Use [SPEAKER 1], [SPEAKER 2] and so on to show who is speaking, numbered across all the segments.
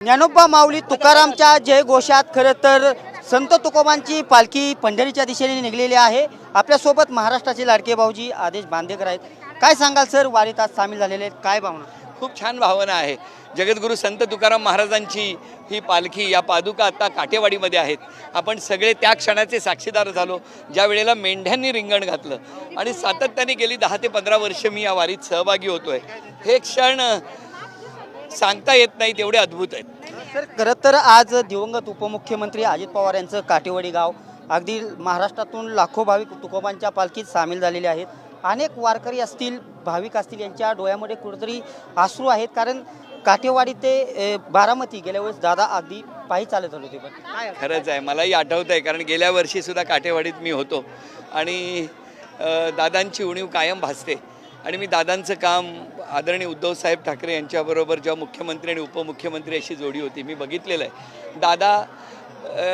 [SPEAKER 1] ज्ञानोबा माऊली तुकारामच्या जयघोषात खरं तर संत तुकोबांची पालखी पंढरीच्या दिशेने निघलेली आहे। आपल्यासोबत महाराष्ट्राचे लाडके भाऊजी आदेश बांदेकर आहेत। काय सांगाल सर, वारीत आज सामील झालेले आहेत, काय भावना?
[SPEAKER 2] खूप छान भावना आहे। जगद्गुरू संत तुकाराम महाराजांची ही पालखी, या पादुका आता काटेवाडीमध्ये आहेत। आपण सगळे त्या क्षणाचे साक्षीदार झालो ज्या वेळेला मेंढ्यांनी रिंगण घातलं आणि सातत्याने गेली 10 ते 15 वर्ष मी या वारीत सहभागी होतोय। हे क्षण सांगता येत नाही, तेवढे अद्भुत आहेत।
[SPEAKER 1] सर, खरं तर आज दिवंगत उपमुख्यमंत्री अजित पवार यांचं काटेवाडी गाव अगदी महाराष्ट्रातून लाखो भाविक तुकोबांच्या पालखीत सामील झालेले आहेत। अनेक वारकरी असतील, भाविक असतील, यांच्या डोळ्यामध्ये कुठेतरी अश्रू आहेत, कारण काटेवाडी ते बारामती गेल्या वेळेस दादा अगदी पायी चालत होते। पण काय
[SPEAKER 2] खरंच आहे, मलाही आठवत आहे, कारण गेल्या वर्षी सुद्धा काटेवाडीत मी होतो आणि दादांची उणीव कायम भासते। आणि मी दादांचं काम आदरणीय उद्धवसाहेब ठाकरे यांच्याबरोबर जेव्हा मुख्यमंत्री आणि उपमुख्यमंत्री अशी जोडी होती, मी बघितलेलं आहे।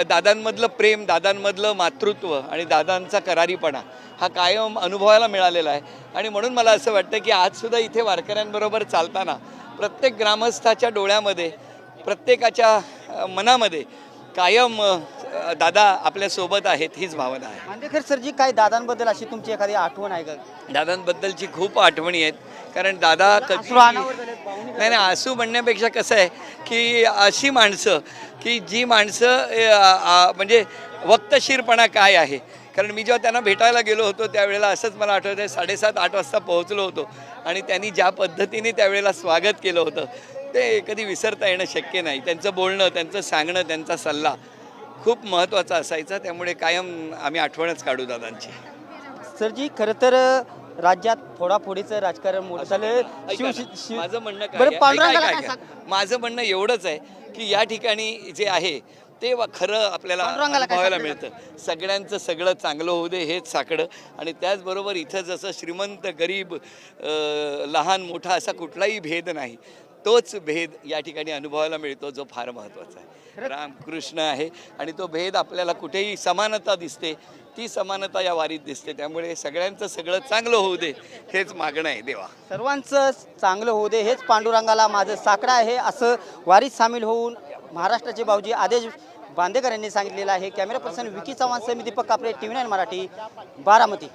[SPEAKER 2] दादांमधलं प्रेम, दादांमधलं मातृत्व आणि दादांचा करारीपणा हा कायम अनुभवायला मिळालेला आहे। आणि म्हणून मला असं वाटतं की आजसुद्धा इथे वारकऱ्यांबरोबर चालताना प्रत्येक ग्रामस्थाच्या डोळ्यामध्ये, प्रत्येकाच्या मनामध्ये कायम दादा आपल्यासोबत आहेत, हीच भावना आहे।
[SPEAKER 1] बांदेकर सरजी, काय दादांबद्दल अशी तुमची एखादी आठवण आहे का?
[SPEAKER 2] दादांबद्दलची खूप आठवणी आहेत, कारण दादा कधी नाही असू म्हणण्यापेक्षा कसं आहे की अशी माणसं की जी माणसं म्हणजे वक्तशीरपणा काय आहे। कारण मी जेव्हा त्यांना भेटायला गेलो होतो त्यावेळेला असंच मला आठवतं आहे, 7:30-8 वाजता पोहोचलो होतो आणि त्यांनी ज्या पद्धतीने त्यावेळेला स्वागत केलं होतं ते कधी विसरता येणं शक्य नाही। त्यांचं बोलणं, त्यांचं सांगणं, त्यांचा सल्ला खूप महत्त्वाचा असायचा, त्यामुळे कायम आम्ही आठवणच काढू दादांची।
[SPEAKER 1] सरजी, खरं तर राज्यात फोडाफोडीचं राजकारण मोठं झालं।
[SPEAKER 2] माझं म्हणणं
[SPEAKER 1] बरं, पांडुरंगाला काय
[SPEAKER 2] काय माझं म्हणणं एवढंच आहे की या ठिकाणी जे आहे ते खरं आपल्याला अनुभवायला मिळतं। सगळ्यांचं सगळं चांगलं होऊ दे, हेच साकडं। आणि त्याचबरोबर इथं जसं श्रीमंत गरीब, लहान मोठा असा कुठलाही भेद नाही, तोच भेद या ठिकाणी अनुभवायला मिळतो, जो फार महत्त्वाचा आहे। रामकृष्ण आहे आणि तो भेद आपल्याला कुठेही समानता दिसते, ती समानता या वारीत दिसते। त्यामुळे सगळ्यांचं सगळं चांगलं होऊ दे, हेच मागणं आहे देवा।
[SPEAKER 1] सर्वांचं चांगलं होऊ दे, हेच पांडुरंगाला माझं साकडं आहे, असं वारीत सामील होऊन महाराष्ट्राचे भाऊजी आदेश बांदेकर यांनी सांगितलेलं आहे। कॅमेरा पर्सन विकी चव्हाण सह मी दीपक कापरे, TV9 मराठी, बारामती।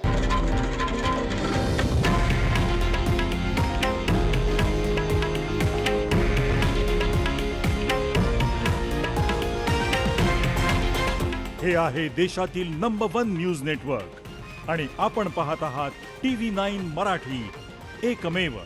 [SPEAKER 3] हे आहे देशातील नंबर 1 न्यूज नेटवर्क आणि आपण पाहत आहात TV9 मराठी, एकमेव।